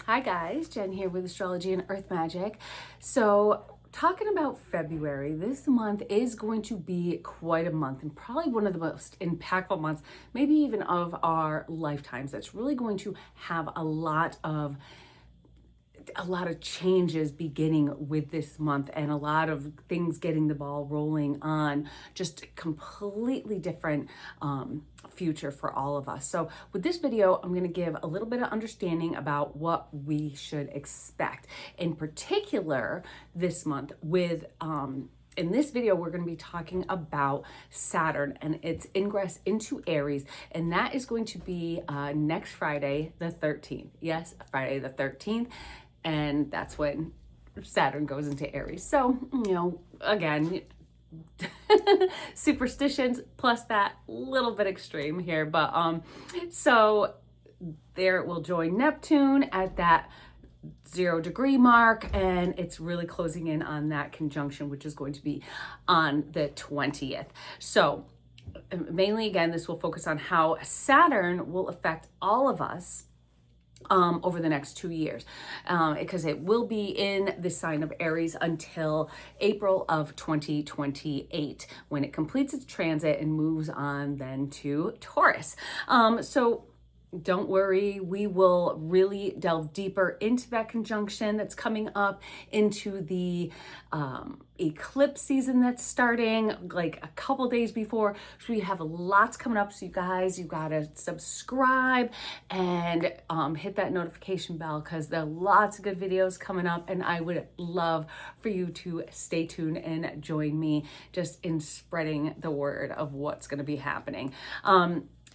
Hi guys, Jen here with Astrology and Earth Magic. So talking about February, this month is going to be quite a month and probably one of the most impactful months, maybe even of our lifetimes. That's really going to have a lot of changes beginning with this month and a lot of things getting the ball rolling on just a completely different future for all of us. So with this video, I'm going to give a little bit of understanding about what we should expect. In particular, this month with in this video, we're going to be talking about Saturn and its ingress into Aries, and that is going to be next Friday, the 13th. Yes, Friday the 13th. And that's when Saturn goes into Aries. So, again, superstitions plus that little bit extreme here. But so there it will join Neptune at that 0-degree mark, and it's really closing in on that conjunction, which is going to be on the 20th. So mainly, again, this will focus on how Saturn will affect all of us over the next 2 years, because it will be in the sign of Aries until April of 2028, when it completes its transit and moves on then to Taurus. So don't worry, we will really delve deeper into that conjunction that's coming up, into the eclipse season that's starting like a couple days before. So we have lots coming up. So you guys, you gotta subscribe and hit that notification bell, because there are lots of good videos coming up, and I would love for you to stay tuned and join me just in spreading the word of what's going to be happening.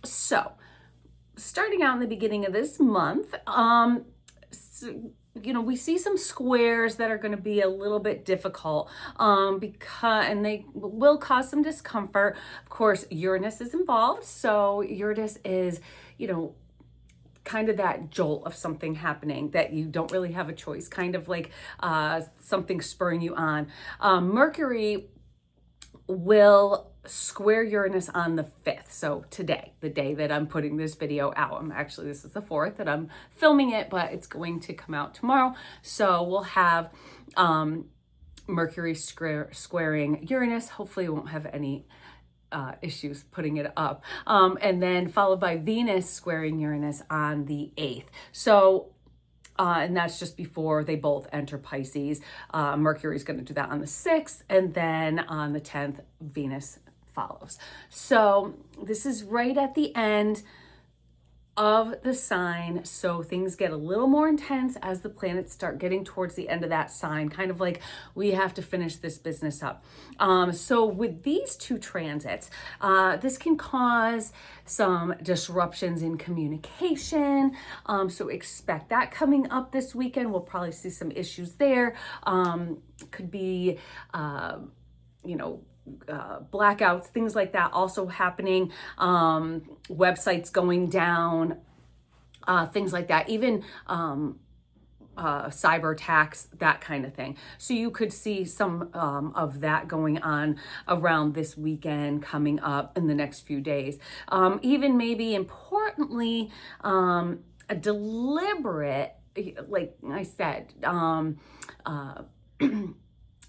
So starting out in the beginning of this month, we see some squares that are going to be a little bit difficult and they will cause some discomfort. Of course, Uranus is involved. So Uranus is, kind of that jolt of something happening that you don't really have a choice, kind of like something spurring you on. Mercury will square Uranus on the 5th. So today, the day that I'm putting this video out, this is the 4th that I'm filming it, but it's going to come out tomorrow. So we'll have Mercury squaring Uranus. Hopefully we won't have any issues putting it up. And then followed by Venus squaring Uranus on the 8th. So and that's just before they both enter Pisces. Mercury's going to do that on the 6th, and then on the 10th, Venus follows. So this is right at the end of the sign, so things get a little more intense as the planets start getting towards the end of that sign, kind of like we have to finish this business up. So with these two transits, this can cause some disruptions in communication, so expect that coming up this weekend. We'll probably see some issues there. Could be blackouts, things like that also happening, websites going down, things like that, even cyber attacks, that kind of thing. So you could see some of that going on around this weekend coming up in the next few days. Even maybe importantly, a deliberate, like I said,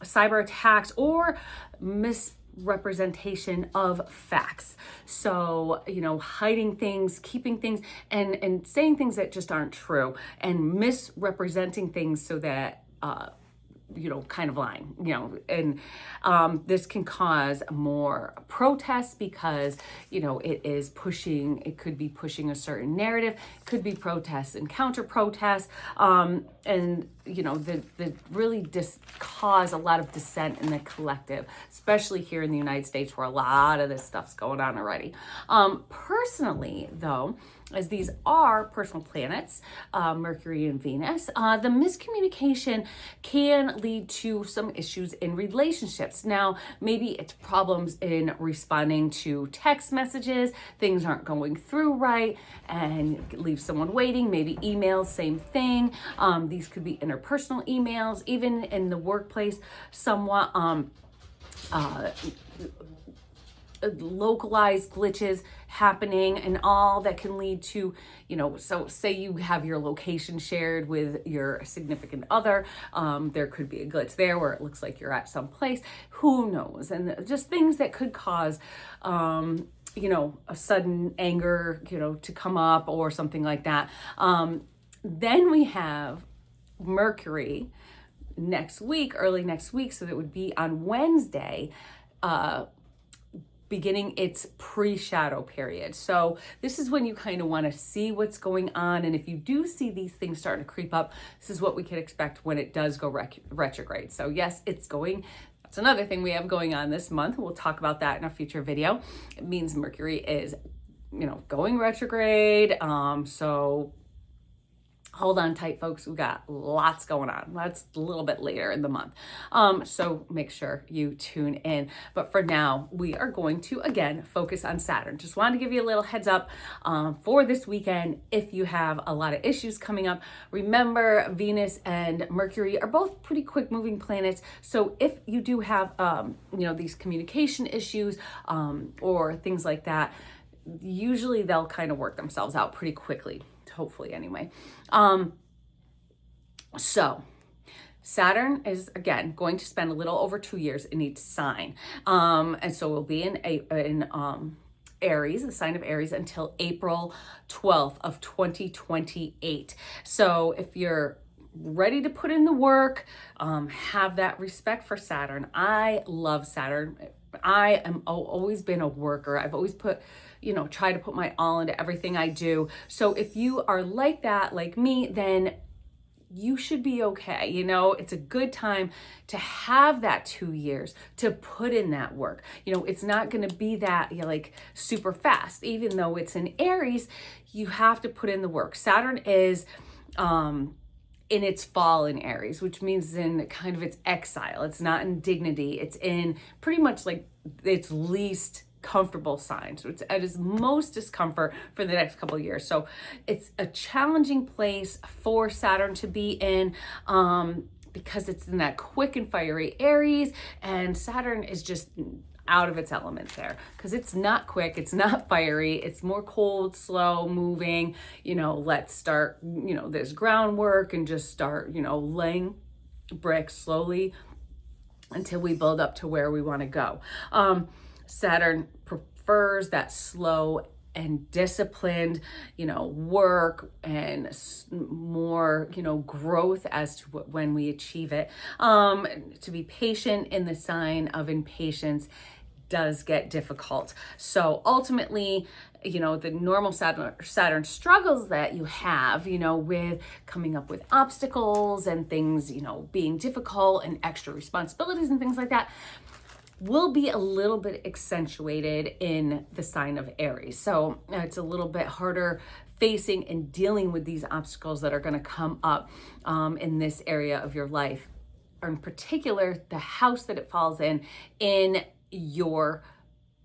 cyber attacks or misrepresentation of facts. So, hiding things, keeping things, and saying things that just aren't true, and misrepresenting things so that, kind of lying, and this can cause more protests because, it could be pushing a certain narrative, could be protests and counter protests, and, the really cause a lot of dissent in the collective, especially here in the United States where a lot of this stuff's going on already. Personally, though, as these are personal planets, Mercury and Venus, the miscommunication can lead to some issues in relationships. Now, maybe it's problems in responding to text messages, things aren't going through right, and leave someone waiting. Maybe emails, same thing. These could be interpersonal emails, even in the workplace, somewhat localized glitches happening and all that can lead to, so say you have your location shared with your significant other. There could be a glitch there where it looks like you're at some place. Who knows? And just things that could cause, a sudden anger, to come up or something like that. Then we have Mercury early next week. So that would be on Wednesday, beginning its pre-shadow period. So this is when you kind of want to see what's going on. And if you do see these things starting to creep up, this is what we can expect when it does go retrograde. So yes, that's another thing we have going on this month. We'll talk about that in a future video. It means Mercury is, going retrograde. So hold on tight, folks. We got lots going on. That's a little bit later in the month. So make sure you tune in. But for now, we are going to, again, focus on Saturn. Just wanted to give you a little heads up for this weekend. If you have a lot of issues coming up, remember Venus and Mercury are both pretty quick moving planets. So if you do have, these communication issues or things like that, usually they'll kind of work themselves out pretty quickly. Hopefully anyway. So Saturn is, again, going to spend a little over 2 years in each sign. And so we'll be in Aries, the sign of Aries, until April 12th of 2028. So if you're ready to put in the work, have that respect for Saturn. I love Saturn. I am always been a worker. I've always try to put my all into everything I do. So if you are like that, like me, then you should be okay. It's a good time to have that 2 years to put in that work. It's not going to be that super fast. Even though it's in Aries, you have to put in the work. Saturn is in its fall in Aries, which means in kind of its exile. It's not in dignity. It's in pretty much like its least comfortable sign. So it's at its most discomfort for the next couple of years. So it's a challenging place for Saturn to be in because it's in that quick and fiery Aries, and Saturn is just out of its element there because it's not quick, it's not fiery, it's more cold, slow moving. Let's start, this groundwork and just start, laying bricks slowly until we build up to where we want to go. Saturn prefers that slow and disciplined, work and more, growth as to when we achieve it. To be patient in the sign of impatience does get difficult. So ultimately, the normal Saturn struggles that you have, with coming up with obstacles and things, being difficult and extra responsibilities and things like that, will be a little bit accentuated in the sign of Aries. So it's a little bit harder facing and dealing with these obstacles that are going to come up in this area of your life, or in particular, the house that it falls in your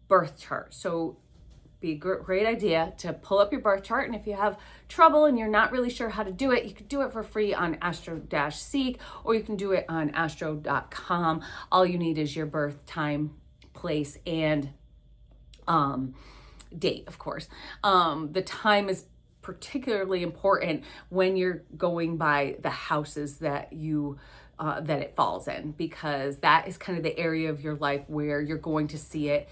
birth chart. So be a great idea to pull up your birth chart. And if you have trouble and you're not really sure how to do it, you can do it for free on Astro-Seek, or you can do it on astro.com. All you need is your birth time, place, and date, of course. The time is particularly important when you're going by the houses that that it falls in, because that is kind of the area of your life where you're going to see it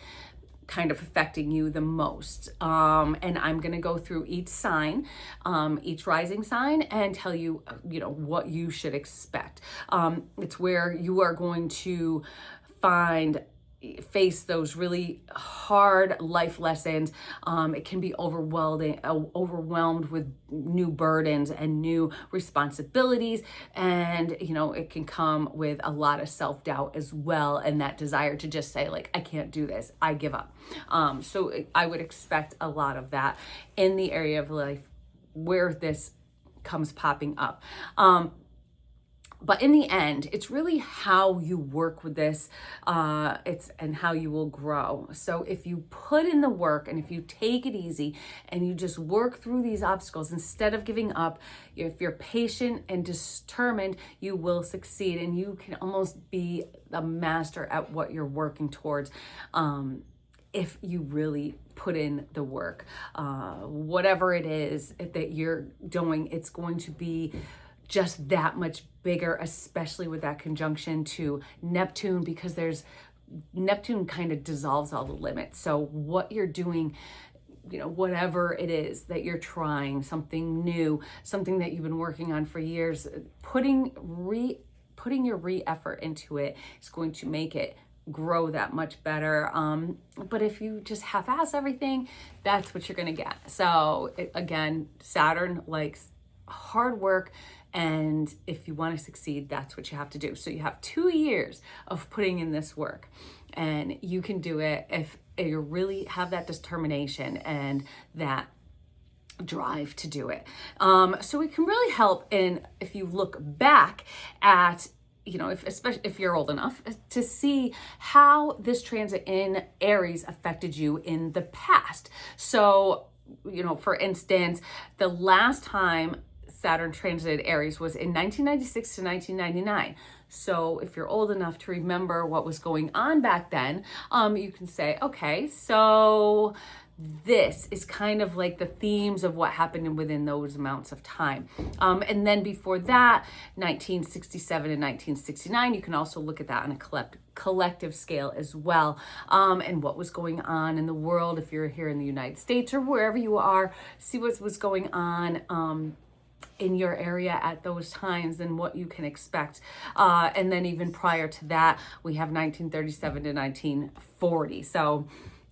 kind of affecting you the most. And I'm going to go through each sign, each rising sign, and tell you, what you should expect. It's where you are going to face those really hard life lessons. It can be overwhelmed with new burdens and new responsibilities. And, it can come with a lot of self-doubt as well. And that desire to just say, I can't do this, I give up. So I would expect a lot of that in the area of life where this comes popping up. But in the end, it's really how you work with this, and how you will grow. So if you put in the work and if you take it easy and you just work through these obstacles instead of giving up, if you're patient and determined, you will succeed, and you can almost be a master at what you're working towards. if you really put in the work. Whatever it is that you're doing, it's going to be just that much bigger, especially with that conjunction to Neptune, because Neptune kind of dissolves all the limits. So what you're doing, whatever it is that you're trying, something new, something that you've been working on for years, putting your effort into it is going to make it grow that much better. But if you just half-ass everything, that's what you're gonna get. So again, Saturn likes hard work, and if you want to succeed, that's what you have to do. So you have 2 years of putting in this work, and you can do it if you really have that determination and that drive to do it. So it can really help if you look back at, especially if you're old enough to see how this transit in Aries affected you in the past. So, for instance, the last time Saturn transited Aries was in 1996 to 1999. So if you're old enough to remember what was going on back then, you can say, okay, so this is kind of like the themes of what happened within those amounts of time. And then before that, 1967 and 1969, you can also look at that on a collective scale as well. And what was going on in the world, if you're here in the United States or wherever you are, see what was going on in your area at those times and what you can expect. And then even prior to that, we have 1937 to 1940. So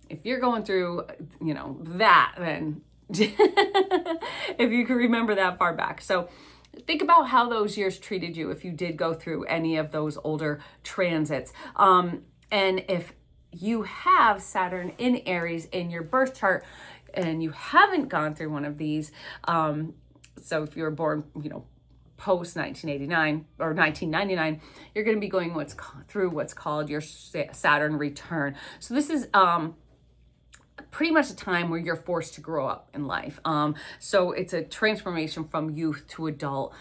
if you're going through, that, then if you can remember that far back. So think about how those years treated you if you did go through any of those older transits. And if you have Saturn in Aries in your birth chart and you haven't gone through one of these, so if you were born, post 1989 or 1999, you're going to be going through what's called your Saturn return. So this is pretty much a time where you're forced to grow up in life. So it's a transformation from youth to adult,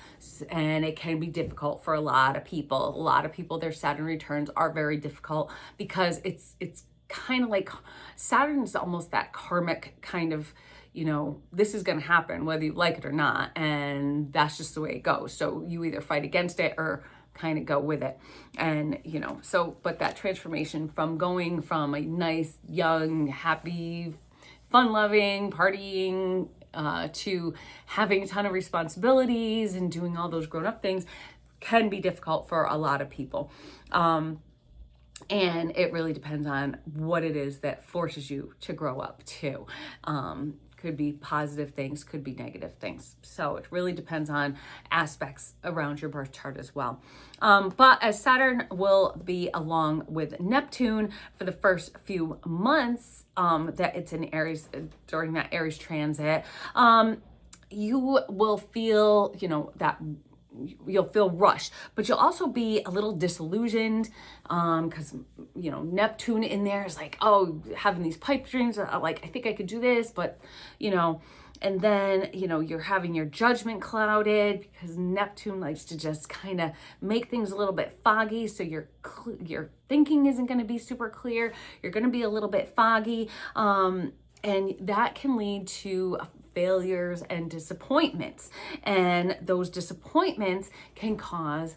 and it can be difficult for a lot of people. A lot of people, their Saturn returns are very difficult because it's kind of like Saturn's almost that karmic kind of, this is going to happen whether you like it or not, and that's just the way it goes. So you either fight against it or kind of go with it. And but that transformation from going from a nice, young, happy, fun-loving, partying, to having a ton of responsibilities and doing all those grown-up things can be difficult for a lot of people. And it really depends on what it is that forces you to grow up too. Could be positive things, could be negative things. So it really depends on aspects around your birth chart as well. But as Saturn will be along with Neptune for the first few months that it's in Aries, during that Aries transit, you will feel, that you'll feel rushed, but you'll also be a little disillusioned because Neptune in there is like, oh, having these pipe dreams, like I think I could do this, but and then you're having your judgment clouded because Neptune likes to just kind of make things a little bit foggy, so your thinking isn't going to be super clear. You're going to be a little bit foggy, and that can lead to failures and disappointments. And those disappointments can cause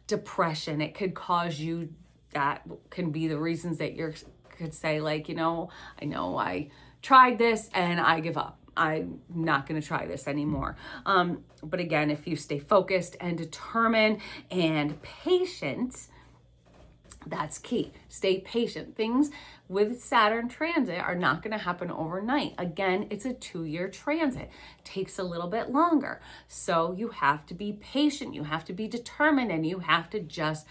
depression. It could cause you, that can be the reasons that you could say, like, I know I tried this and I give up. I'm not going to try this anymore. But again, if you stay focused and determined and patient, that's key. Stay patient. Things with Saturn transit are not going to happen overnight. Again, it's a 2-year transit. Takes a little bit longer. So you have to be patient. You have to be determined, and you have to just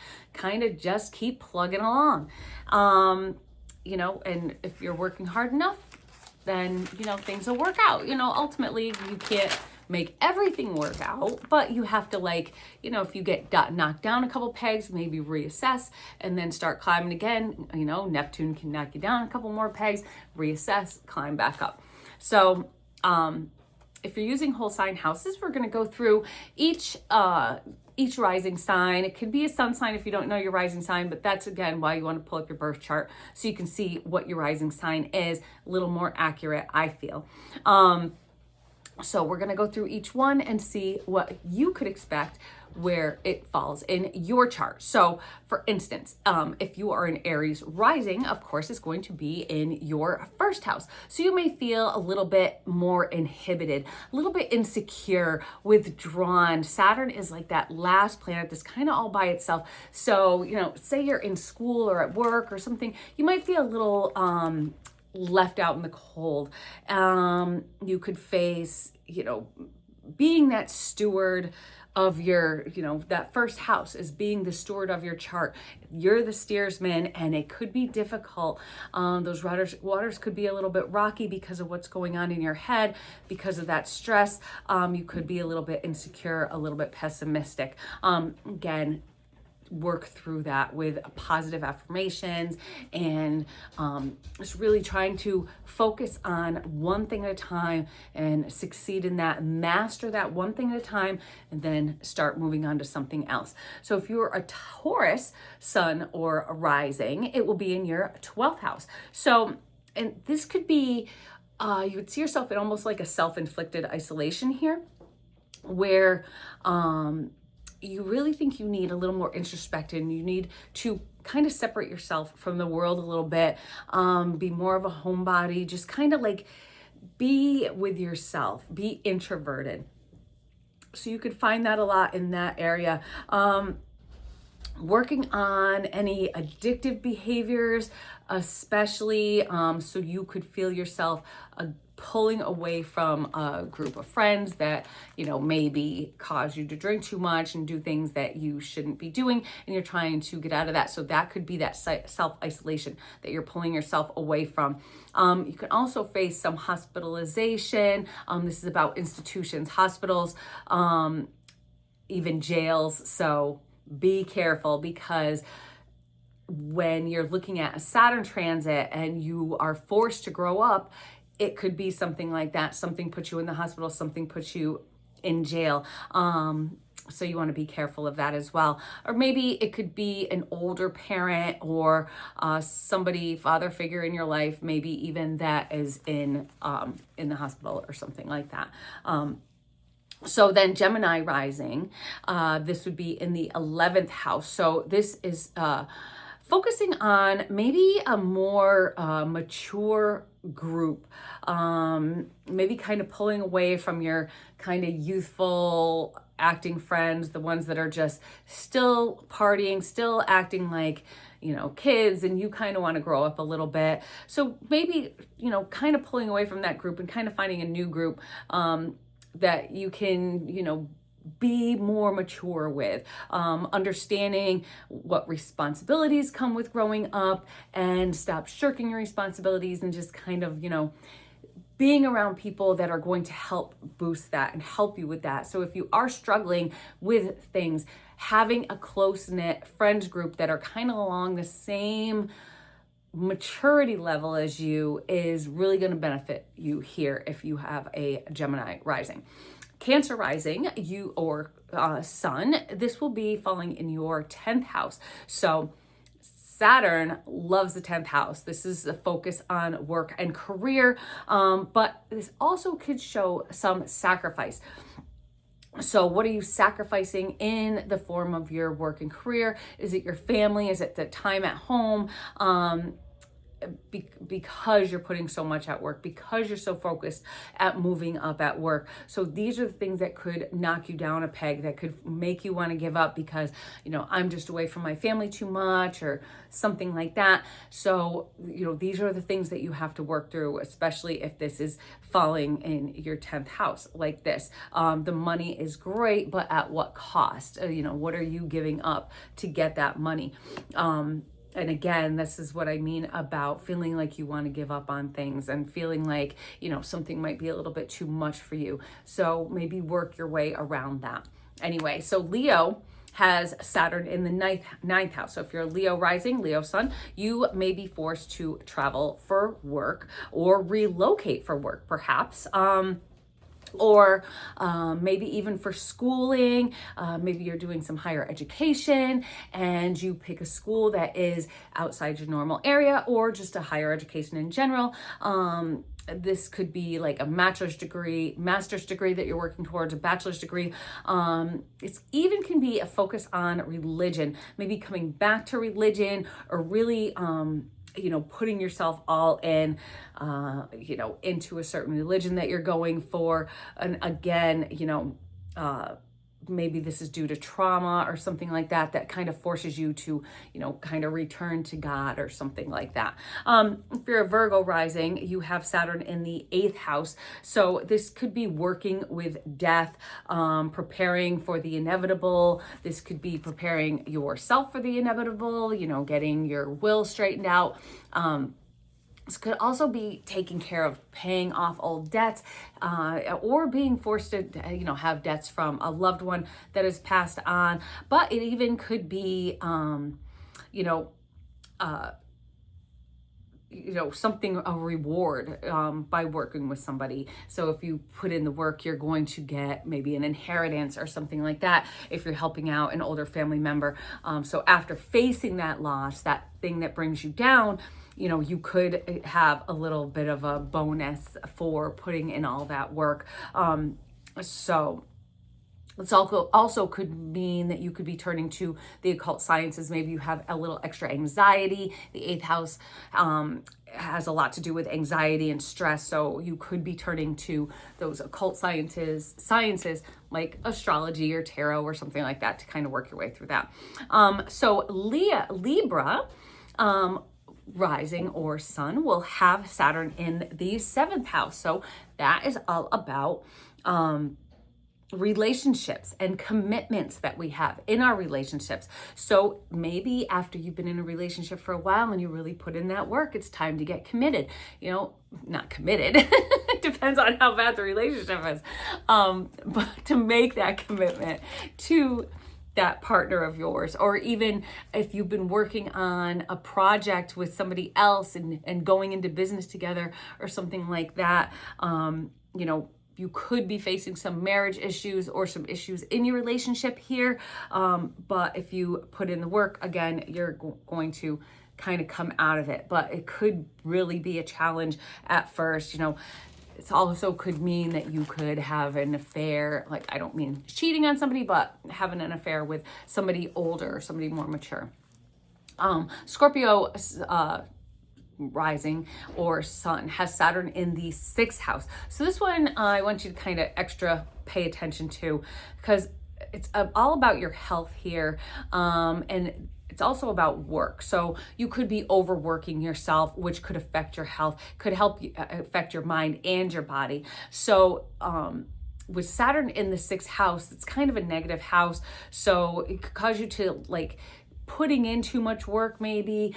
keep plugging along. And if you're working hard enough, then, things will work out. Ultimately you can't make everything work out, but you have to, if you get knocked down a couple pegs, maybe reassess and then start climbing again. Neptune can knock you down a couple more pegs, reassess, climb back up. So if you're using whole sign houses, we're going to go through each each rising sign. It could be a sun sign if you don't know your rising sign, but that's again why you want to pull up your birth chart so you can see what your rising sign is, a little more accurate, I feel. So we're going to go through each one and see what you could expect where it falls in your chart. So for instance, if you are an Aries rising, of course, it's going to be in your first house. So you may feel a little bit more inhibited, a little bit insecure, withdrawn. Saturn is like that last planet that's kind of all by itself. So, you know, say you're in school or at work or something, you might feel a little, left out in the cold. You could face, you know, being that steward of your, you know, that first house is being the steward of your chart. You're the steersman, and it could be difficult. Those waters could be a little bit rocky because of what's going on in your head, because of that stress. You could be a little bit insecure, a little bit pessimistic. Again, work through that with positive affirmations and just really trying to focus on one thing at a time and succeed in that, master that one thing at a time, and then start moving on to something else. So if you're a Taurus sun or a rising, it will be in your 12th house. So, and this could be, you would see yourself in almost like a self-inflicted isolation here, where you really think you need a little more introspection. You need to kind of separate yourself from the world a little bit, be more of a homebody, just kind of like be with yourself, be introverted. So you could find that a lot in that area. Working on any addictive behaviors, especially so you could feel yourself pulling away from a group of friends that, you know, maybe cause you to drink too much and do things that you shouldn't be doing, and you're trying to get out of that. So that could be that self-isolation that you're pulling yourself away from. You can also face some hospitalization. This is about institutions, hospitals, even jails. So be careful, because when you're looking at a Saturn transit and you are forced to grow up, it could be something like that. Something puts you in the hospital, something puts you in jail. So you want to be careful of that as well. Or maybe it could be an older parent or somebody, father figure in your life, maybe even that is in the hospital or something like that. So then Gemini rising, this would be in the 11th house. So this is focusing on maybe a more mature group, maybe kind of pulling away from your kind of youthful acting friends, the ones that are just still partying, still acting like, you know, kids, and you kind of want to grow up a little bit. So maybe, you know, kind of pulling away from that group and kind of finding a new group that you can, you know, be more mature with, understanding what responsibilities come with growing up, and stop shirking your responsibilities and just kind of, you know, being around people that are going to help boost that and help you with that. So if you are struggling with things, having a close-knit friends group that are kind of along the same maturity level as you is really going to benefit you here if you have a Gemini rising. Cancer rising, you or sun, this will be falling in your 10th house. So Saturn loves the 10th house. This is a focus on work and career, but this also could show some sacrifice. So what are you sacrificing in the form of your work and career? Is it your family? Is it the time at home? Because you're putting so much at work, because you're so focused at moving up at work. So these are the things that could knock you down a peg, that could make you want to give up because, you know, I'm just away from my family too much or something like that. So, you know, these are the things that you have to work through, especially if this is falling in your 10th house like this. The money is great, but at what cost? You know, what are you giving up to get that money? And again, this is what I mean about feeling like you want to give up on things and feeling like, you know, something might be a little bit too much for you. So maybe work your way around that. Anyway, so Leo has Saturn in the ninth house. So if you're a Leo rising, Leo sun, you may be forced to travel for work or relocate for work, perhaps. or maybe even for schooling. Maybe you're doing some higher education and you pick a school that is outside your normal area, or just a higher education in general. This could be like a master's degree that you're working towards, a bachelor's degree. It's even can be a focus on religion, maybe coming back to religion, or really putting yourself all in, into a certain religion that you're going for. And again, maybe this is due to trauma or something like that, that kind of forces you to, kind of return to God or something like that. If you're a Virgo rising, you have Saturn in the 8th house. So this could be working with death, preparing for the inevitable. This could be preparing yourself for the inevitable, getting your will straightened out. This could also be taking care of paying off old debts, or being forced to, have debts from a loved one that has passed on. But it even could be, something, a reward by working with somebody. So if you put in the work, you're going to get maybe an inheritance or something like that if you're helping out an older family member. So after facing that loss, that thing that brings you down, you could have a little bit of a bonus for putting in all that work. So it's also could mean that you could be turning to the occult sciences. Maybe you have a little extra anxiety. The 8th house has a lot to do with anxiety and stress. So you could be turning to those occult sciences like astrology or tarot or something like that to kind of work your way through that. So Libra, rising or sun will have Saturn in the 7th house. So that is all about relationships and commitments that we have in our relationships. So maybe after you've been in a relationship for a while and you really put in that work, it's time to get committed. Not committed. It depends on how bad the relationship is. But to make that commitment to that partner of yours, or even if you've been working on a project with somebody else and going into business together or something like that, you could be facing some marriage issues or some issues in your relationship here. But if you put in the work, again, you're going to kind of come out of it. But it could really be a challenge at first. It also could mean that you could have an affair. Like, I don't mean cheating on somebody, but having an affair with somebody older, somebody more mature. Scorpio rising or sun has Saturn in the 6th house. So this one I want you to kind of extra pay attention to, because it's all about your health here. And it's also about work. So you could be overworking yourself, which could affect your health, could help you affect your mind and your body. So with Saturn in the 6th house, it's kind of a negative house. So it could cause you to putting in too much work, maybe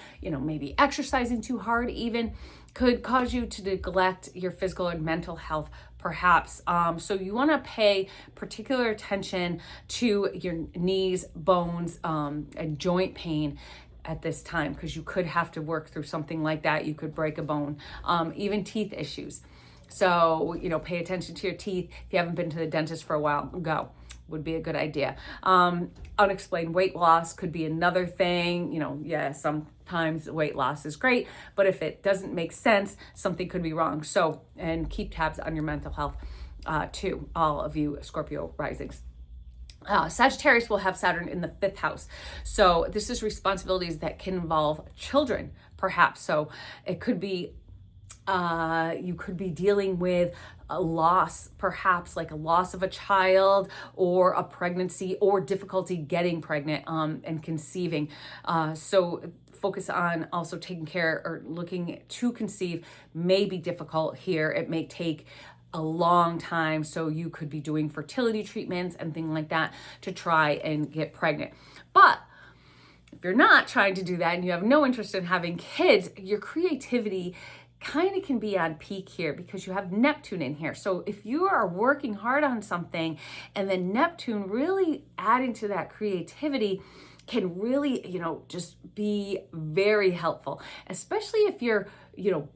exercising too hard even, could cause you to neglect your physical and mental health, perhaps. So you want to pay particular attention to your knees, bones, and joint pain at this time, because you could have to work through something like that. You could break a bone, even teeth issues. So, pay attention to your teeth. If you haven't been to the dentist for a while, go. Would be a good idea. Unexplained weight loss could be another thing. Sometimes weight loss is great, but if it doesn't make sense, something could be wrong. So, and keep tabs on your mental health too, all of you Scorpio risings. Sagittarius will have Saturn in the 5th house. So this is responsibilities that can involve children, perhaps. So it could be you could be dealing with a loss, perhaps like a loss of a child or a pregnancy or difficulty getting pregnant and conceiving. So focus on also taking care or looking to conceive may be difficult here. It may take a long time. So you could be doing fertility treatments and things like that to try and get pregnant. But if you're not trying to do that and you have no interest in having kids, your creativity kind of can be on peak here because you have Neptune in here. So if you are working hard on something and then Neptune really adding to that creativity can really, just be very helpful, especially if you're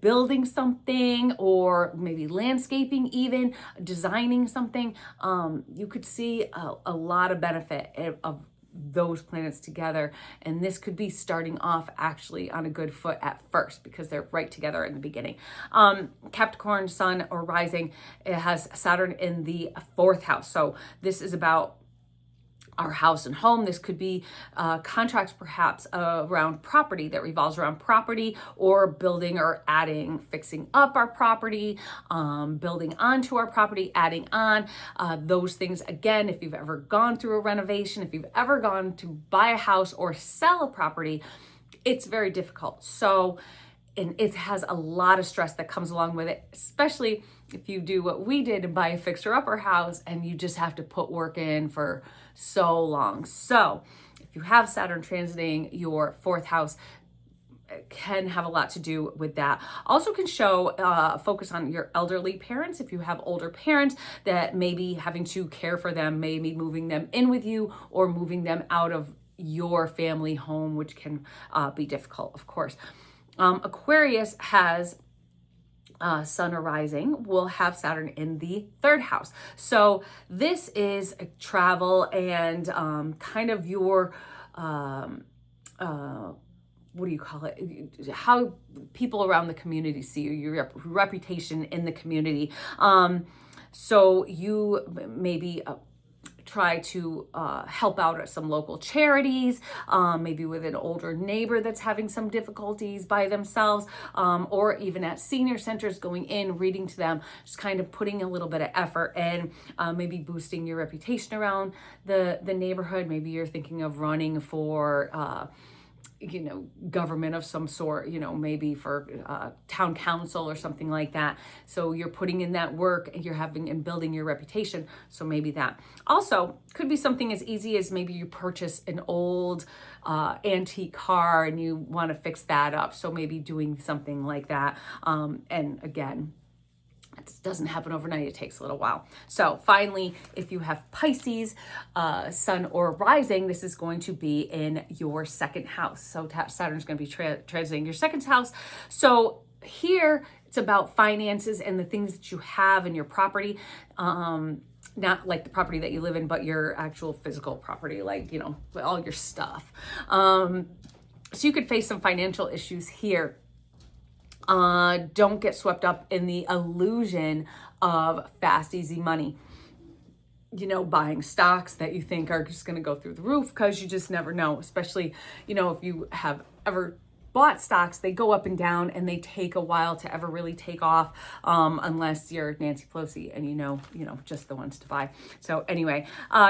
building something, or maybe landscaping, even designing something. You could see a lot of benefit of those planets together, and this could be starting off actually on a good foot at first because they're right together in the beginning. Capricorn sun or rising, it has Saturn in the 4th house, so this is about our house and home. This could be contracts perhaps around property, that revolves around property, or building or adding, fixing up our property, building onto our property, adding on. Those things, again, if you've ever gone through a renovation, if you've ever gone to buy a house or sell a property, it's very difficult. So, and it has a lot of stress that comes along with it, especially if you do what we did and buy a fixer-upper house and you just have to put work in for so long. So if you have Saturn transiting your 4th house, it can have a lot to do with that. Also can show focus on your elderly parents. If you have older parents that may be having to care for them, maybe moving them in with you or moving them out of your family home, which can be difficult, of course. Aquarius has sun or rising, will have Saturn in the 3rd house. So this is travel and kind of your, what do you call it? How people around the community see you, your reputation in the community. So you maybe try to help out at some local charities, maybe with an older neighbor that's having some difficulties by themselves, or even at senior centers, going in, reading to them, just kind of putting a little bit of effort and maybe boosting your reputation around the neighborhood. Maybe you're thinking of running for government of some sort, maybe for town council or something like that. So you're putting in that work and you're having and building your reputation. So maybe that. Also, could be something as easy as maybe you purchase an old antique car and you want to fix that up. So maybe doing something like that. And again, it doesn't happen overnight. It takes a little while. So finally, if you have Pisces, sun or rising, this is going to be in your 2nd house. So Saturn's going to be transiting your 2nd house. So here it's about finances and the things that you have in your property. Not like the property that you live in, but your actual physical property, like, all your stuff. So you could face some financial issues here. Don't get swept up in the illusion of fast, easy money. Buying stocks that you think are just going to go through the roof, because you just never know. Especially, if you have ever bought stocks, they go up and down and they take a while to ever really take off, unless you're Nancy Pelosi and just the ones to buy. So anyway,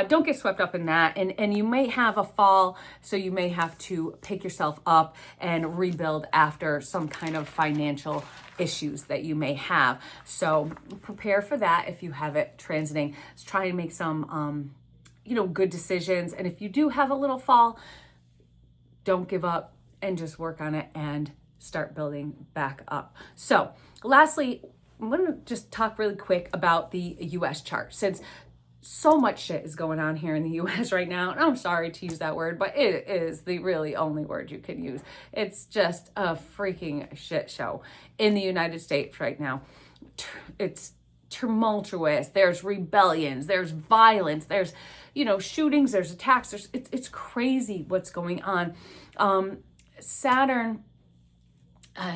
don't get swept up in that. And you may have a fall, so you may have to pick yourself up and rebuild after some kind of financial issues that you may have. So prepare for that if you have it transiting. Just try and make some, good decisions. And if you do have a little fall, don't give up and just work on it and start building back up. So lastly, I'm going to just talk really quick about the US chart, since so much shit is going on here in the US right now. And I'm sorry to use that word, but it is the really only word you can use. It's just a freaking shit show in the United States right now. It's tumultuous. There's rebellions, there's violence, there's, shootings, there's attacks. It's crazy what's going on. Saturn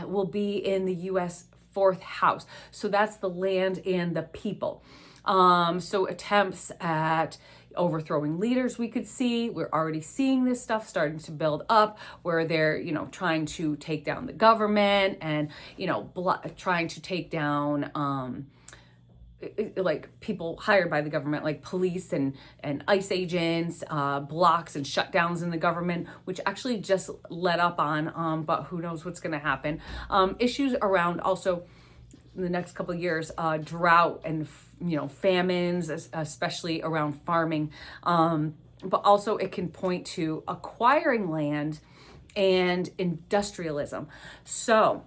will be in the US 4th house. So that's the land and the people. So attempts at overthrowing leaders we could see. We're already seeing this stuff starting to build up, where they're, trying to take down the government and, trying to take down, like people hired by the government, like police and ICE agents, blocks and shutdowns in the government, which actually just let up on, but who knows what's going to happen. Issues around also in the next couple of years, drought and, famines, especially around farming. But also it can point to acquiring land and industrialism. So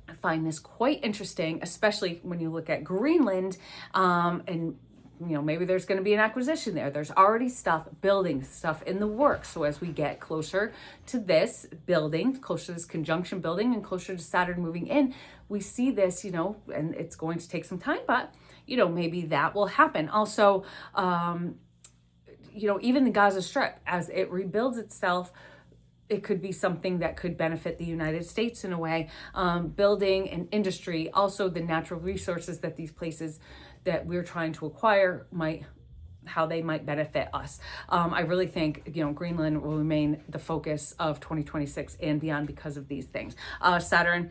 I find this quite interesting, especially when you look at Greenland, and maybe there's going to be an acquisition there. There's already stuff building, stuff in the works. So as we get closer to this building, closer to this conjunction building and closer to Saturn moving in, we see this, and it's going to take some time, but, maybe that will happen. Also, even the Gaza Strip, as it rebuilds itself, it could be something that could benefit the United States in a way. Building and industry, also the natural resources that these places that we're trying to acquire how they might benefit us. I really think, Greenland will remain the focus of 2026 and beyond because of these things. Saturn,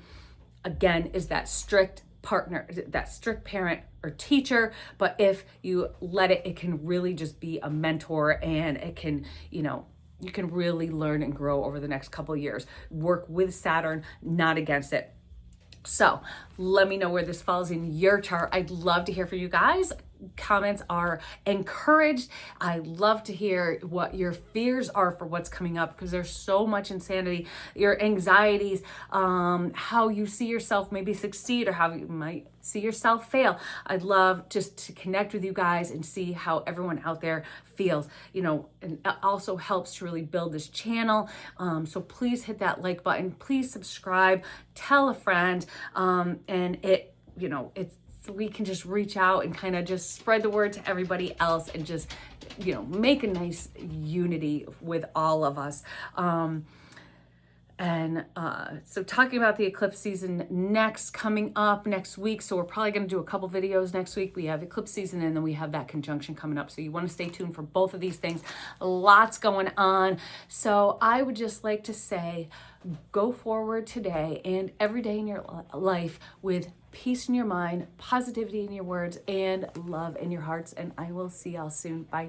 again, is that strict partner, that strict parent or teacher, but if you let it can really just be a mentor, and it can, you can really learn and grow over the next couple of years. Work with Saturn, not against it. So let me know where this falls in your chart. I'd love to hear from you guys. Comments are encouraged. I love to hear what your fears are for what's coming up, because there's so much insanity, your anxieties, how you see yourself maybe succeed or how you might see yourself fail. I'd love just to connect with you guys and see how everyone out there feels, and it also helps to really build this channel. So please hit that like button, please subscribe, tell a friend, and it's, so we can just reach out and kind of just spread the word to everybody else and just, make a nice unity with all of us. So talking about the eclipse season coming up next week. So we're probably going to do a couple videos next week. We have eclipse season and then we have that conjunction coming up. So you want to stay tuned for both of these things. Lots going on. So I would just like to say, go forward today and every day in your life with peace in your mind, positivity in your words, and love in your hearts. And I will see y'all soon. Bye.